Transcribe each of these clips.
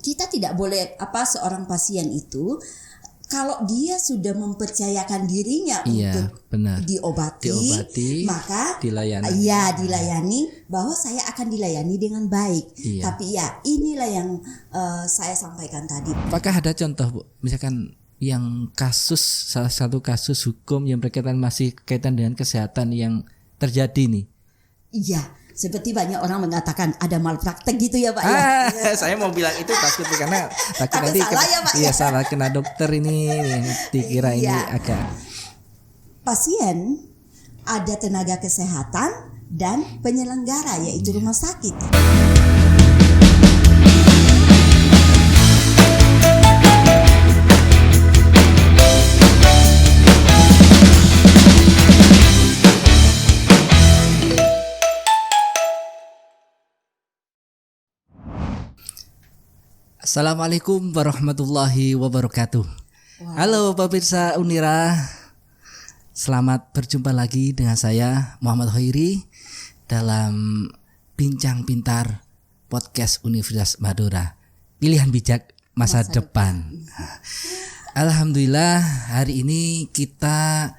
kita tidak boleh seorang pasien itu kalau dia sudah mempercayakan dirinya untuk diobati, maka dilayani bahwa saya akan dilayani dengan baik. Tapi ya inilah yang saya sampaikan tadi. Apakah ada contoh, Bu, misalkan yang salah satu kasus hukum yang masih kaitan dengan kesehatan yang terjadi nih? Iya, seperti banyak orang mengatakan ada malpraktek gitu ya Pak ya. Saya mau bilang itu takut karena takut nanti salah kena dokter ini dikira ini agak. Pasien ada tenaga kesehatan dan penyelenggara yaitu rumah sakit. Assalamualaikum warahmatullahi wabarakatuh. Halo pemirsa Unira, selamat berjumpa lagi dengan saya Muhammad Hoiri dalam Bincang Pintar Podcast Universitas Madura, pilihan bijak masa depan. Alhamdulillah hari ini kita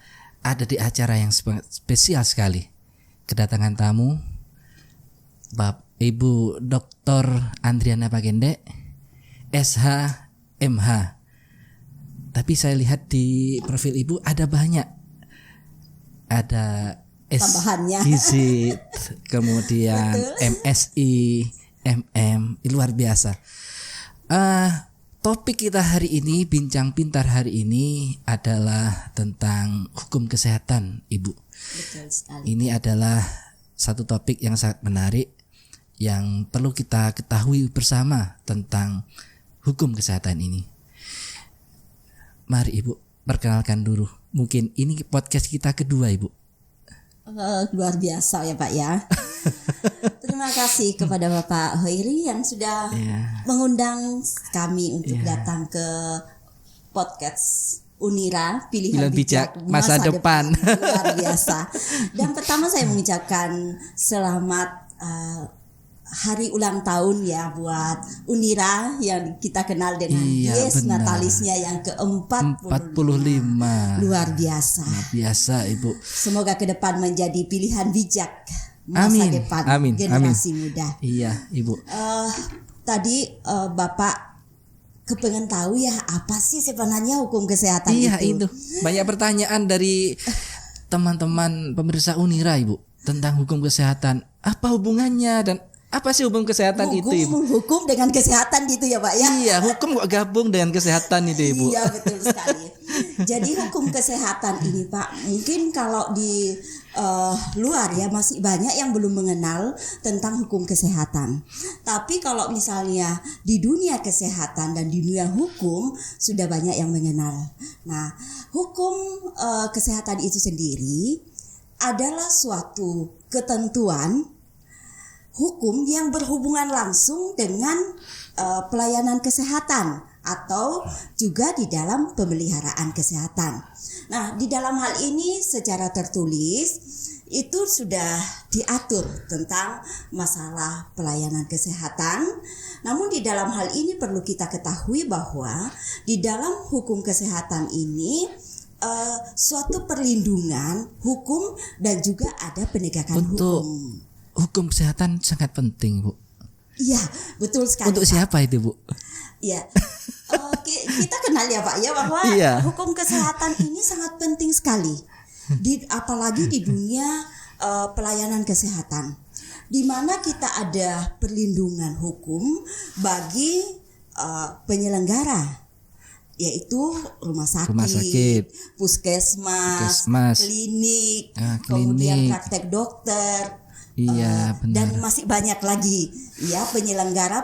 ada di acara yang spesial sekali. Kedatangan tamu Ibu Dr. Andriana Pagende, SH, MH. Tapi saya lihat di profil Ibu ada banyak. Ada SGZ, kemudian MSI, MM, luar biasa. Topik kita hari ini, Bincang Pintar hari ini adalah tentang hukum kesehatan, Ibu. Betul sekali. Ini adalah satu topik yang sangat menarik yang perlu kita ketahui bersama tentang hukum kesehatan ini. Mari Ibu perkenalkan dulu. Mungkin ini podcast kita kedua, Ibu. Luar biasa ya Pak ya. Terima kasih kepada Bapak Hoiri yang sudah mengundang kami untuk datang ke podcast Unira, pilihan bijak masa depan. Luar biasa. Dan pertama saya mengucapkan selamat hari ulang tahun ya buat Unira yang kita kenal dengan natalisnya yang ke-45. Luar biasa. Luar biasa Ibu. Semoga ke depan menjadi pilihan bijak masa depan generasi muda. Iya Ibu. Tadi Bapak kepengen tahu ya apa sih sebenarnya hukum kesehatan itu? Iya itu. Banyak pertanyaan dari teman-teman pemirsa Unira Ibu tentang hukum kesehatan. Apa hubungannya dan apa sih hukum kesehatan itu, Ibu? Hukum dengan kesehatan gitu ya Pak ya? Iya, hukum kok gabung dengan kesehatan itu, Ibu. Iya, betul sekali. Jadi hukum kesehatan ini Pak, mungkin kalau di luar ya masih banyak yang belum mengenal tentang hukum kesehatan. Tapi kalau misalnya di dunia kesehatan dan di dunia hukum sudah banyak yang mengenal. Nah, hukum kesehatan itu sendiri adalah suatu ketentuan hukum yang berhubungan langsung dengan pelayanan kesehatan atau juga di dalam pemeliharaan kesehatan. Nah, di dalam hal ini secara tertulis itu sudah diatur tentang masalah pelayanan kesehatan. Namun di dalam hal ini perlu kita ketahui bahwa di dalam hukum kesehatan ini suatu perlindungan hukum dan juga ada penegakan hukum. Hukum kesehatan sangat penting, Bu. Iya, betul sekali. Untuk siapa itu, Bu? Iya, kita kenal ya Pak ya bahwa hukum kesehatan ini sangat penting sekali. Apalagi di dunia pelayanan kesehatan, di mana kita ada perlindungan hukum bagi penyelenggara, yaitu rumah sakit, puskesmas, klinik, kemudian praktek dokter. Iya, benar. Dan masih banyak lagi ya penyelenggara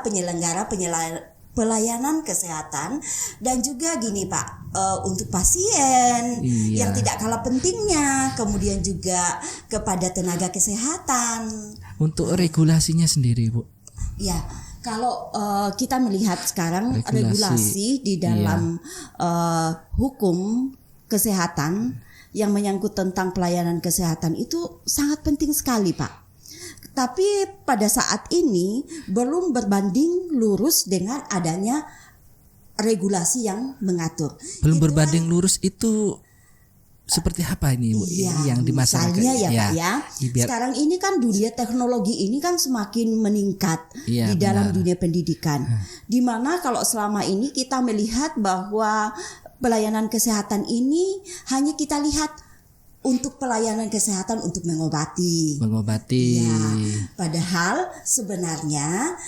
pelayanan kesehatan. Dan juga gini Pak, untuk pasien yang tidak kalah pentingnya, kemudian juga kepada tenaga kesehatan. Untuk regulasinya sendiri, Bu. Ya, kalau kita melihat sekarang regulasi di dalam hukum kesehatan yang menyangkut tentang pelayanan kesehatan itu sangat penting sekali Pak. Tapi pada saat ini belum berbanding lurus dengan adanya regulasi yang mengatur. Belum Itulah, berbanding lurus itu seperti apa ini Bu? iya, Yang di masyarakat? misalnya ya Pak ya. Biar, Sekarang ini kan dunia teknologi ini kan semakin meningkat Iya, di dalam benar. dunia pendidikan. Dimana kalau selama ini kita melihat bahwa pelayanan kesehatan ini hanya kita lihat untuk pelayanan kesehatan untuk mengobati. Ya, padahal sebenarnya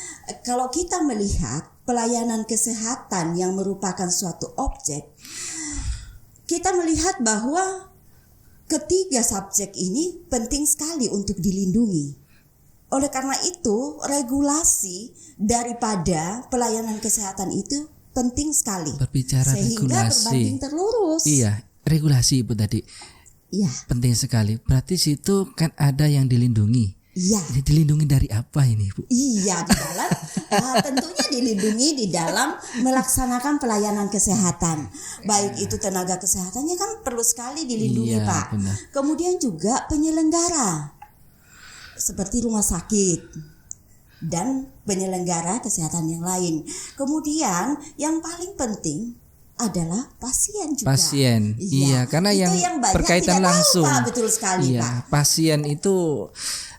kalau kita melihat pelayanan kesehatan yang merupakan suatu objek, kita melihat bahwa ketiga subjek ini penting sekali untuk dilindungi. Oleh karena itu, regulasi daripada pelayanan kesehatan itu penting sekali. Berbicara sehingga regulasi. berbanding terlurus. Iya, regulasi Ibu tadi. Iya. Penting sekali. Berarti situ kan ada yang dilindungi. Iya. Ini dilindungi dari apa ini Bu? Iya, di dalam tentunya dilindungi di dalam melaksanakan pelayanan kesehatan. Baik itu tenaga kesehatannya kan perlu sekali dilindungi, Iya, Pak. benar. Kemudian juga penyelenggara seperti rumah sakit dan penyelenggara kesehatan yang lain. Kemudian yang paling penting adalah pasien juga. Pasien, iya, karena itu yang banyak berkaitan tidak langsung. tahu, Pak, betul sekali, Iya, Pak. pasien itu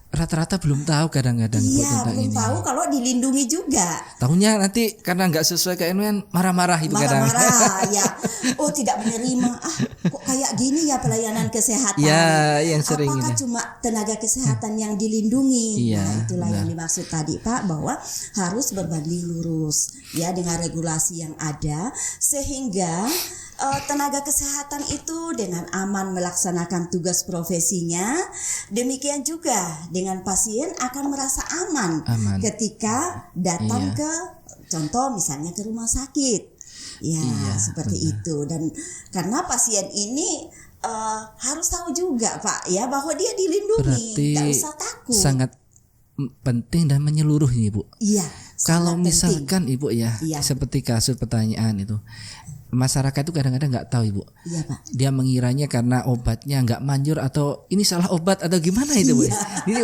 rata-rata belum tahu kadang-kadang Bu, Iya, tentang belum ini. tahu kalau dilindungi juga. Tahunya nanti karena nggak sesuai keinginan marah-marah itu kadang. Marah-marah ya. Oh, tidak menerima. Kok kayak gini ya pelayanan kesehatan. Ya, yang sering Apakah ini. cuma tenaga kesehatan yang dilindungi? Iya, Nah, itulah benar. yang dimaksud tadi, Pak, bahwa harus berbanding lurus ya dengan regulasi yang ada sehingga tenaga kesehatan itu dengan aman melaksanakan tugas profesinya. Demikian juga dengan pasien akan merasa aman. Ketika datang Iya. ke contoh misalnya ke rumah sakit. Ya, Iya, seperti benar. itu. Dan karena pasien ini harus tahu juga, Pak, ya bahwa dia dilindungi, Berarti tidak usah takut. sangat penting dan menyeluruh ini Bu. Iya. Kalau sangat misalkan penting. Ibu ya, Iya. seperti kasus pertanyaan itu, masyarakat itu kadang-kadang nggak tahu Ibu. Iya, Pak. Dia mengiranya karena obatnya nggak manjur atau ini salah obat atau gimana itu Bu. Iya. Jadi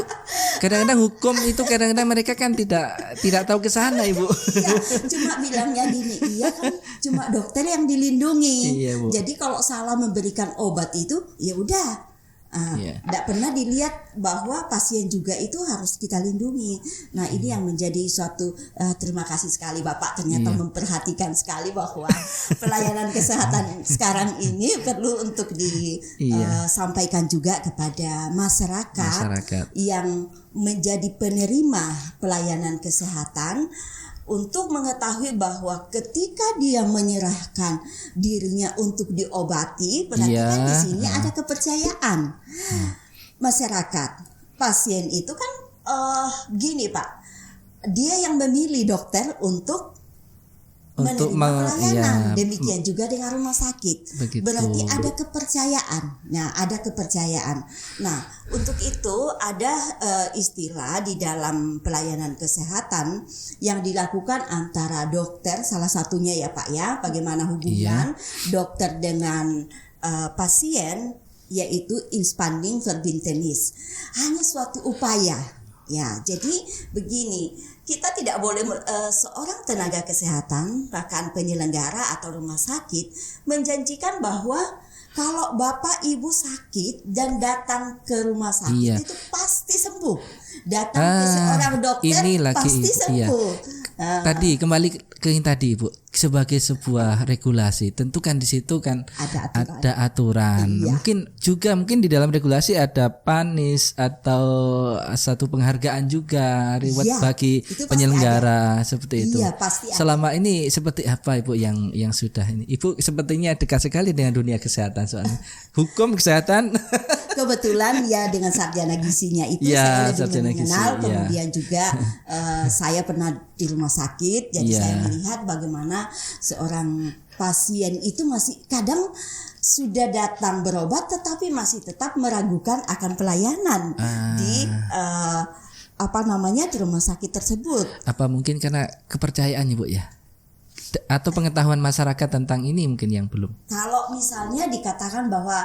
kadang-kadang hukum itu kadang-kadang mereka kan tidak tahu ke sana Ibu. Iya, cuma bilangnya gini, iya kan cuma dokter yang dilindungi. Iya, Bu. Jadi kalau salah memberikan obat itu, ya udah. Iya. Tidak pernah dilihat bahwa pasien juga itu harus kita lindungi. Nah, ini yang menjadi suatu terima kasih sekali Bapak ternyata Iya. memperhatikan sekali bahwa pelayanan kesehatan sekarang ini perlu untuk disampaikan juga kepada masyarakat yang menjadi penerima pelayanan kesehatan untuk mengetahui bahwa ketika dia menyerahkan dirinya untuk diobati, berarti kan di sini ada kepercayaan masyarakat. Pasien itu kan gini Pak, dia yang memilih dokter untuk menerima pelayanan. Demikian juga dengan rumah sakit. Begitu. Berarti ada kepercayaan. Nah, ada kepercayaan. Nah, untuk itu ada istilah di dalam pelayanan kesehatan yang dilakukan antara dokter, salah satunya ya Pak ya, bagaimana hubungan dokter dengan pasien, yaitu inspanding verbintenis. Hanya suatu upaya. Ya, jadi begini, kita tidak boleh seorang tenaga kesehatan, bahkan penyelenggara atau rumah sakit menjanjikan bahwa kalau Bapak Ibu sakit dan datang ke rumah sakit itu pasti sembuh. Datang ke seorang dokter pasti sembuh. Tadi kembali ke yang tadi Ibu, sebagai sebuah regulasi, tentu kan di situ kan ada aturan. Iya. Mungkin di dalam regulasi ada panis atau satu penghargaan juga, reward bagi penyelenggara seperti itu. Iya, pasti ada. Selama ini seperti apa Ibu yang sudah ini? Ibu sepertinya dekat sekali dengan dunia kesehatan soalnya. Hukum kesehatan. Kebetulan ya dengan sarjana gizinya itu Ya, saya lebih mengenal. Kemudian juga saya pernah di rumah sakit, jadi saya melihat bagaimana seorang pasien itu masih kadang sudah datang berobat tetapi masih tetap meragukan akan pelayanan di di rumah sakit tersebut. Apa mungkin karena kepercayaan Ibu ya? Atau pengetahuan masyarakat tentang ini mungkin yang belum. Kalau misalnya dikatakan bahwa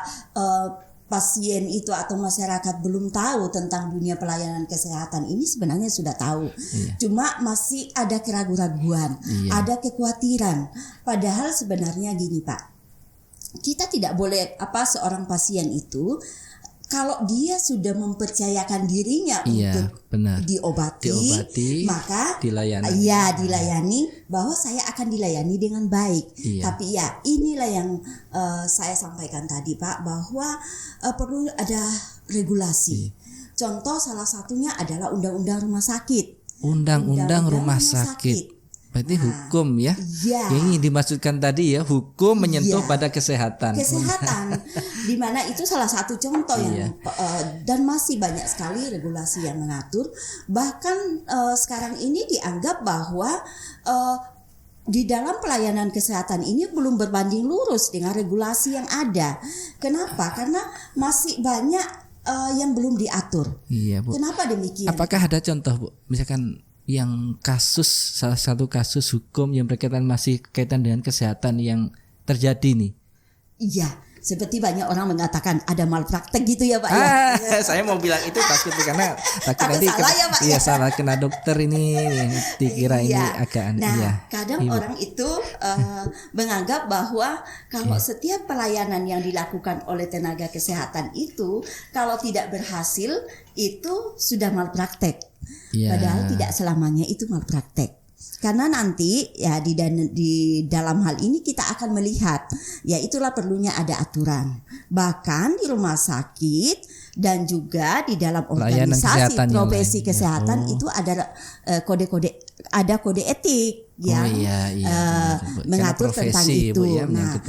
pasien itu atau masyarakat belum tahu tentang dunia pelayanan kesehatan ini, sebenarnya sudah tahu. Cuma masih ada keraguan-raguan, ada kekhawatiran. Padahal sebenarnya gini Pak, kita tidak boleh seorang pasien itu kalau dia sudah mempercayakan dirinya untuk diobati, maka dilayani bahwa saya akan dilayani dengan baik. Tapi ya inilah yang saya sampaikan tadi Pak, bahwa perlu ada regulasi. Contoh salah satunya adalah Undang-Undang Rumah Sakit. Undang-Undang Rumah Sakit. Berarti hukum ya. Yang ingin dimaksudkan tadi ya, hukum menyentuh pada kesehatan. Di mana itu salah satu contoh yang dan masih banyak sekali regulasi yang mengatur. Bahkan sekarang ini dianggap bahwa di dalam pelayanan kesehatan ini belum berbanding lurus dengan regulasi yang ada. Kenapa? Karena masih banyak yang belum diatur. Iya, Bu. Kenapa demikian? Apakah ada contoh, Bu? Misalkan yang salah satu kasus hukum yang berkaitan masih kaitan dengan kesehatan yang terjadi nih? Iya, seperti banyak orang mengatakan ada malpraktek gitu ya Pak Saya mau bilang itu takut karena takut nanti salah ya Pak salah kena dokter ini dikira ini agak aneh. Kadang orang itu menganggap bahwa kalau setiap pelayanan yang dilakukan oleh tenaga kesehatan itu kalau tidak berhasil itu sudah malpraktek. Padahal tidak selamanya itu malpraktek. Karena nanti ya di dalam hal ini kita akan melihat, ya itulah perlunya ada aturan. Bahkan di rumah sakit dan juga di dalam organisasi profesi kesehatan itu ada kode etik yang mengatur tentang itu.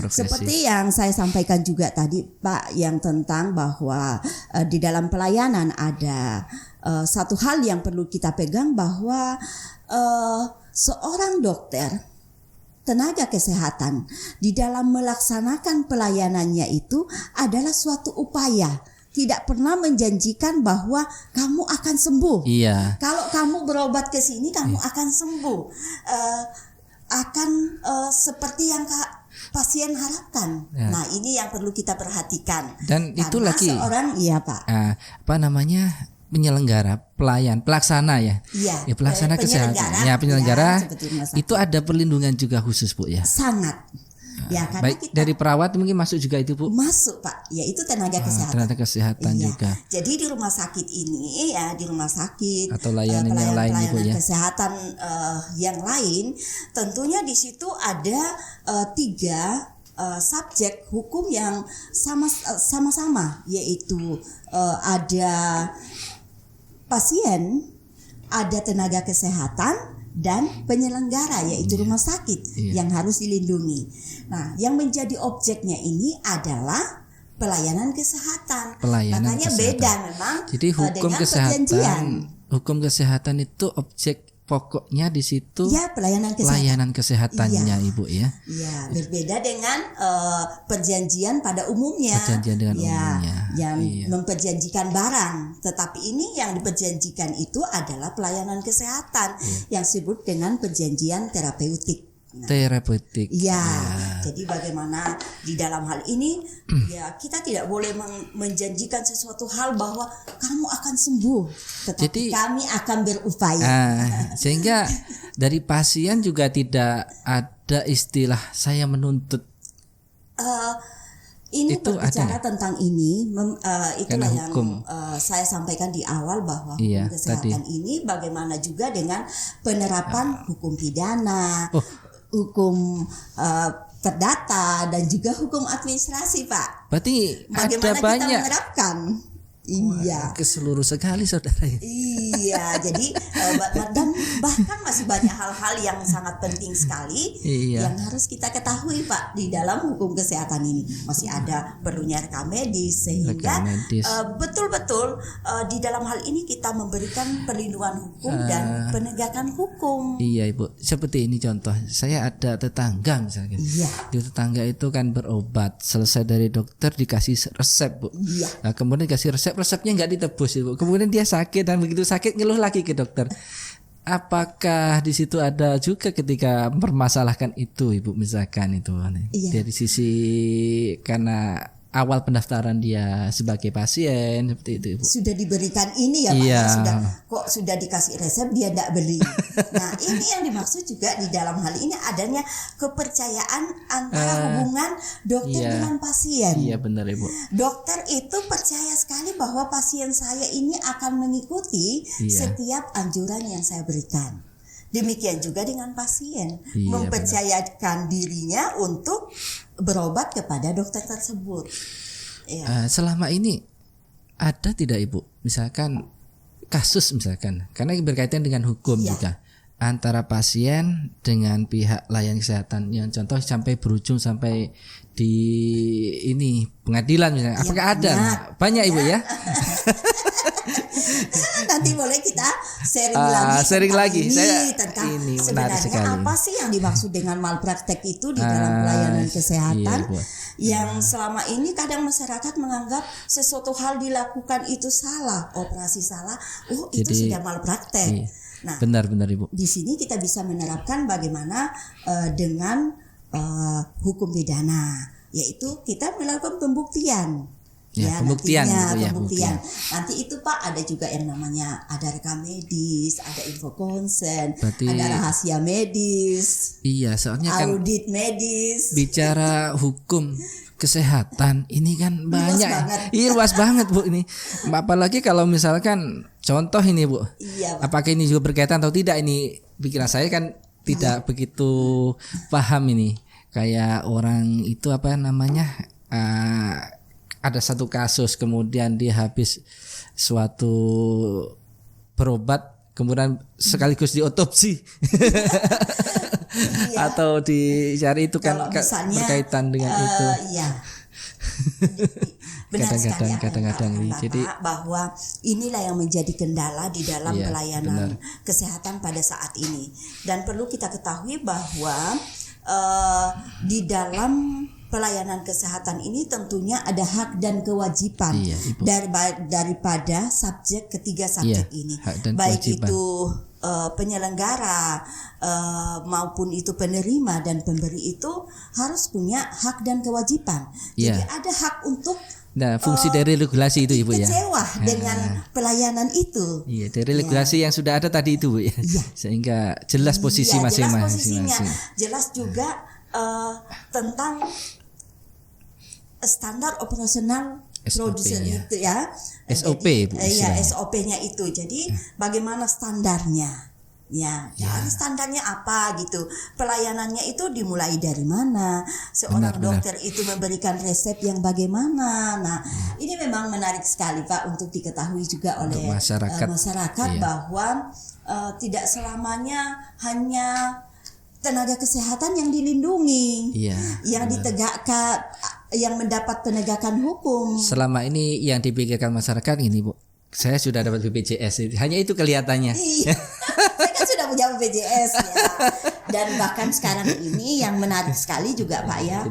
Seperti yang saya sampaikan juga tadi Pak, yang tentang bahwa di dalam pelayanan ada satu hal yang perlu kita pegang, bahwa seorang dokter, tenaga kesehatan di dalam melaksanakan pelayanannya itu adalah suatu upaya. Tidak pernah menjanjikan bahwa kamu akan sembuh. Kalau kamu berobat ke sini kamu akan sembuh. Seperti yang pasien harapkan. Nah, ini yang perlu kita perhatikan. Dan karena itu lagi seorang Pak. Penyelenggara, pelaksana ya. Pelaksana kesehatan. Penyelenggara itu ada perlindungan juga khusus Bu ya. Sangat. Baik dari perawat mungkin masuk juga itu Bu. Masuk Pak, yaitu tenaga kesehatan. Tenaga kesehatan juga. Jadi di rumah sakit ini di rumah sakit atau layanan yang lain Bu ya. Kesehatan yang lain, tentunya di situ ada 3 subjek hukum yang sama-sama, yaitu ada pasien, ada tenaga kesehatan, dan penyelenggara yaitu rumah sakit yang harus dilindungi. Nah, yang menjadi objeknya ini adalah pelayanan kesehatan. Makanya beda memang. Jadi hukum kesehatan itu objek pokoknya di situ pelayanan kesehatannya Ibu ya. Berbeda dengan perjanjian pada umumnya. Perjanjian dengan umumnya. Yang memperjanjikan barang, tetapi ini yang diperjanjikan itu adalah pelayanan kesehatan yang disebut dengan perjanjian terapeutik. Terapeutik. Jadi bagaimana di dalam hal ini kita tidak boleh menjanjikan sesuatu hal bahwa kamu akan sembuh, tetapi kami akan berupaya. Sehingga dari pasien juga tidak ada istilah saya menuntut. Ini itu berbicara tentang ini, itulah yang saya sampaikan di awal bahwa hukum kesehatan ini bagaimana juga dengan penerapan hukum pidana, hukum perdata, dan juga hukum administrasi Pak. Berarti bagaimana ada banyak kita menerapkan. Keseluruh sekali saudara. Jadi dan bahkan masih banyak hal-hal yang sangat penting sekali yang harus kita ketahui Pak di dalam hukum kesehatan ini. Masih ada perlunya rekam medis, sehingga betul-betul di dalam hal ini kita memberikan perlindungan hukum dan penegakan hukum. Iya Ibu, seperti ini contoh. Saya ada tetangga misalnya. Di tetangga itu kan berobat, selesai dari dokter dikasih resep Bu. Nah, kemudian dikasih resepnya nggak ditebus Ibu. Kemudian dia sakit, dan begitu sakit ngeluh lagi ke dokter. Apakah di situ ada juga ketika mempermasalahkan itu Ibu, misalkan itu dari sisi karena awal pendaftaran dia sebagai pasien seperti itu Ibu. Sudah diberikan ini ya Pak, Iya. sudah dikasih resep dia tidak beli. Nah ini yang dimaksud juga di dalam hal ini adanya kepercayaan antara hubungan dokter dengan pasien. Iya benar Ibu. Dokter itu percaya sekali bahwa pasien saya ini akan mengikuti setiap anjuran yang saya berikan. Demikian juga dengan pasien, mempercayakan dirinya untuk berobat kepada dokter tersebut. Ya. Selama ini ada tidak Ibu, misalkan kasus misalkan, karena berkaitan dengan hukum juga, antara pasien dengan pihak layanan kesehatan, yang contoh sampai berujung sampai di ini pengadilan misalnya, apakah ada? Banyak Ibu ya. Nanti boleh kita sharing lagi. Tentang ini sebenarnya apa sih yang dimaksud dengan malpraktek itu di dalam pelayanan kesehatan. Yang selama ini kadang masyarakat menganggap sesuatu hal dilakukan itu salah, operasi salah, itu sudah malpraktek. Nah, benar Ibu. Di sini kita bisa menerapkan bagaimana dengan hukum pidana, yaitu kita melakukan pembuktian. Pembuktian. Nanti itu Pak ada juga yang namanya ada rekam medis, ada info konsen, ada rahasia medis. Iya, soalnya kan audit medis. Bicara hukum kesehatan ini kan banyak. Luas banget Bu ini. Apalagi kalau misalkan contoh ini Bu. Iya, apakah ini juga berkaitan atau tidak, ini pikiran saya kan tidak begitu paham ini. Kayak orang itu apa namanya? Ada satu kasus kemudian dia habis suatu berobat kemudian sekaligus diotopsi atau dicari itu kan berkaitan dengan itu. Iya. Benar kadang-kadang ini jadi bahwa inilah yang menjadi kendala di dalam pelayanan kesehatan pada saat ini, dan perlu kita ketahui bahwa di dalam pelayanan kesehatan ini tentunya ada hak dan kewajiban daripada ketiga subjek ini, baik kewajiban. Itu penyelenggara maupun itu penerima dan pemberi itu harus punya hak dan kewajiban. Jadi ada hak untuk fungsi dari regulasi itu Ibu ya. Kecewa dengan pelayanan itu. Iya, dari regulasi yang sudah ada tadi itu Bu ya. Sehingga jelas posisi masing-masing. Jelas juga tentang standar operasional produsen itu ya. SOP Bu. Iya, SOP-nya itu. Jadi bagaimana standarnya? Standarnya apa gitu. Pelayanannya itu dimulai dari mana? Seorang dokter itu memberikan resep yang bagaimana? Nah, ini memang menarik sekali Pak untuk diketahui juga oleh masyarakat bahwa tidak selamanya hanya tenaga kesehatan yang dilindungi, yang ditegakkan, yang mendapat penegakan hukum. Selama ini yang dipikirkan masyarakat ini Bu, saya sudah dapat BPJS, hanya itu kelihatannya. Iya, saya kan sudah punya BPJS ya. Dan bahkan sekarang ini yang menarik sekali juga Pak ya,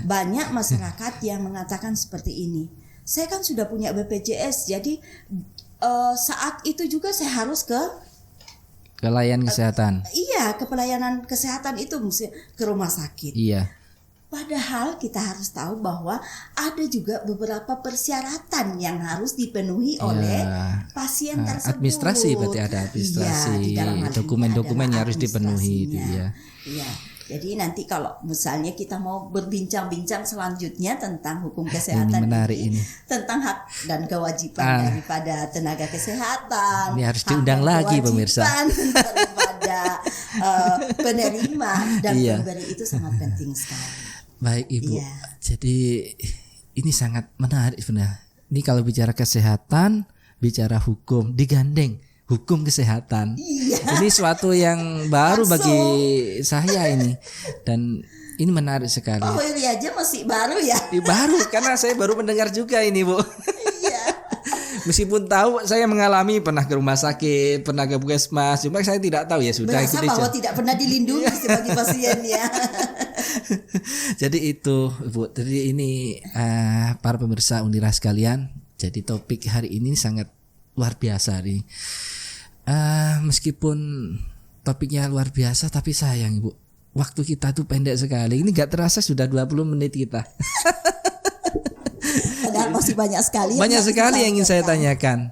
banyak masyarakat yang mengatakan seperti ini. Saya kan sudah punya BPJS, jadi saat itu juga saya harus ke layanan kesehatan. Ke pelayanan kesehatan itu mesti ke rumah sakit. Iya. Padahal kita harus tahu bahwa ada juga beberapa persyaratan yang harus dipenuhi oleh pasien tersebut. Administrasi berarti ada administrasi, dokumen-dokumen yang harus dipenuhi itu ya. Iya. Jadi nanti kalau misalnya kita mau berbincang-bincang selanjutnya tentang hukum kesehatan ini, tentang hak dan kewajiban daripada tenaga kesehatan. Ini harus diundang lagi pemirsa. Daripada penerima dan pemberi itu sangat penting sekali. Baik Ibu. Jadi ini sangat menarik sebenarnya. Ini kalau bicara kesehatan, bicara hukum, digandeng hukum kesehatan. Ini suatu yang baru bagi saya ini, dan ini menarik sekali. Oh ini aja masih baru ya? Baru karena saya baru mendengar juga ini Bu. Meskipun tahu saya mengalami, pernah ke rumah sakit, pernah ke puskesmas, cuma saya tidak tahu ya sudah. Merasa bahwa tidak pernah dilindungi sebagai pasien ya. Jadi itu Bu. Jadi ini para pemirsa Unira sekalian. Jadi topik hari ini sangat luar biasa nih. Meskipun topiknya luar biasa, tapi sayang Ibu, waktu kita tuh pendek sekali. Ini gak terasa sudah 20 menit kita. masih banyak sekali. Banyak sekali yang ingin saya tanyakan.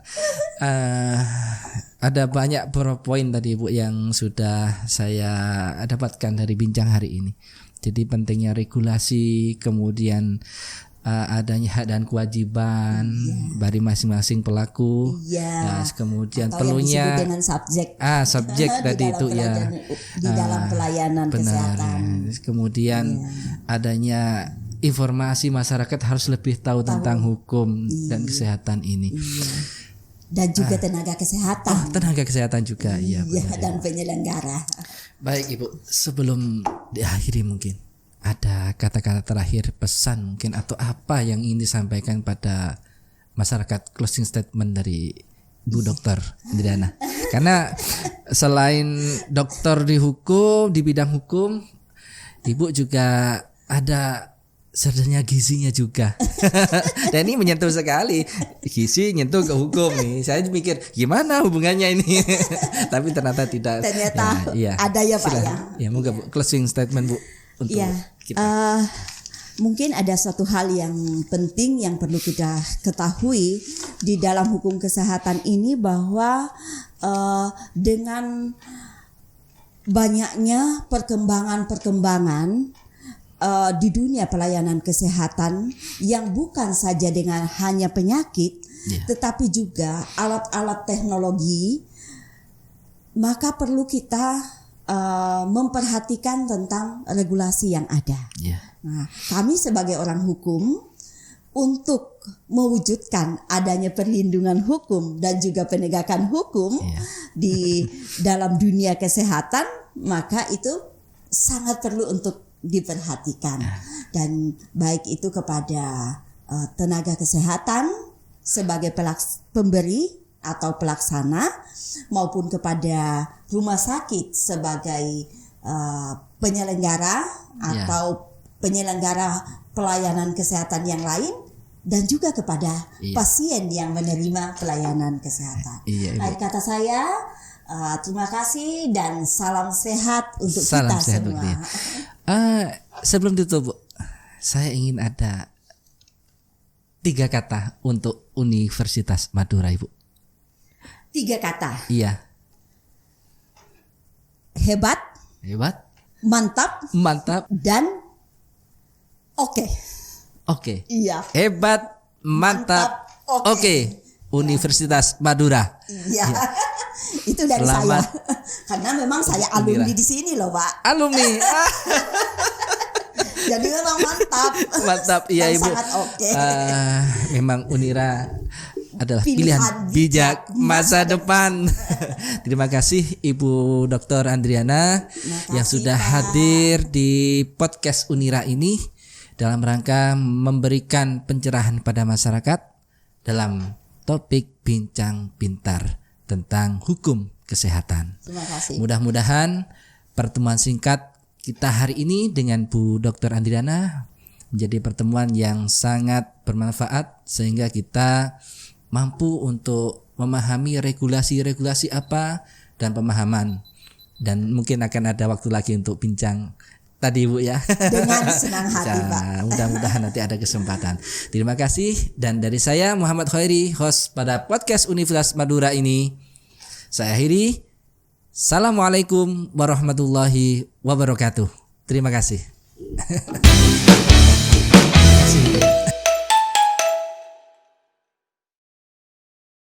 Ada banyak poin tadi Bu yang sudah saya dapatkan dari bincang hari ini. Jadi pentingnya regulasi, kemudian adanya hak dan kewajiban dari masing-masing pelaku. Ya, kemudian atau perlunya yang dengan subjek tadi itu ya di dalam pelayanan kesehatan. Kemudian adanya informasi masyarakat harus lebih tahu tentang hukum dan kesehatan ini. Dan juga tenaga kesehatan. Tenaga kesehatan juga, iya. Dan penyelenggara. Baik Ibu, sebelum diakhiri mungkin ada kata-kata terakhir, pesan mungkin atau apa yang ingin disampaikan pada masyarakat, closing statement dari Bu Dokter Andriana. Karena selain dokter di hukum, di bidang hukum, Ibu juga ada sarjana gizinya juga. Dan ini menyentuh sekali. Gizi nyentuh ke hukum nih. Saya mikir gimana hubungannya ini. Tapi ternyata tidak. Ternyata ada ya Pak ya. Ya moga Bu, closing statement Bu untuk kita. Mungkin ada satu hal yang penting yang perlu kita ketahui di dalam hukum kesehatan ini, bahwa dengan banyaknya perkembangan di dunia pelayanan kesehatan yang bukan saja dengan hanya penyakit, tetapi juga alat-alat teknologi, maka perlu kita memperhatikan tentang regulasi yang ada. Nah, kami sebagai orang hukum, untuk mewujudkan adanya perlindungan hukum dan juga penegakan hukum di dalam dunia kesehatan, maka itu sangat perlu untuk diperhatikan, dan baik itu kepada tenaga kesehatan sebagai pemberi atau pelaksana, maupun kepada rumah sakit sebagai penyelenggara atau penyelenggara pelayanan kesehatan yang lain, dan juga kepada pasien yang menerima pelayanan kesehatan. Akhir kata saya, terima kasih dan salam sehat untuk kita semua. Sebelum ditutup Bu, saya ingin ada 3 kata untuk Universitas Madura Ibu. 3 kata. Iya. Hebat, mantap, dan oke. Iya. Hebat, mantap, oke. Universitas Madura. Iya. Itu dari Selamat. saya. Karena memang saya alumni di sini loh Pak. Alumni. Jadi memang mantap. Iya Ibu. Sangat oke. Memang Unira adalah pilihan bijak masa depan. Terima kasih Ibu Dr. Andriana yang sudah hadir di podcast Unira ini dalam rangka memberikan pencerahan pada masyarakat dalam topik bincang pintar tentang hukum kesehatan. Terima kasih. Mudah-mudahan pertemuan singkat kita hari ini dengan Bu Dr. Andriana menjadi pertemuan yang sangat bermanfaat, sehingga kita mampu untuk memahami regulasi-regulasi apa dan pemahaman, dan mungkin akan ada waktu lagi untuk bincang tadi Bu ya. Dengan senang hati Pak. Mudah-mudahan nanti ada kesempatan. Terima kasih, dan dari saya Muhammad Khairi, host pada podcast Universitas Madura ini, saya akhiri. Assalamualaikum warahmatullahi wabarakatuh. Terima kasih. Terima kasih.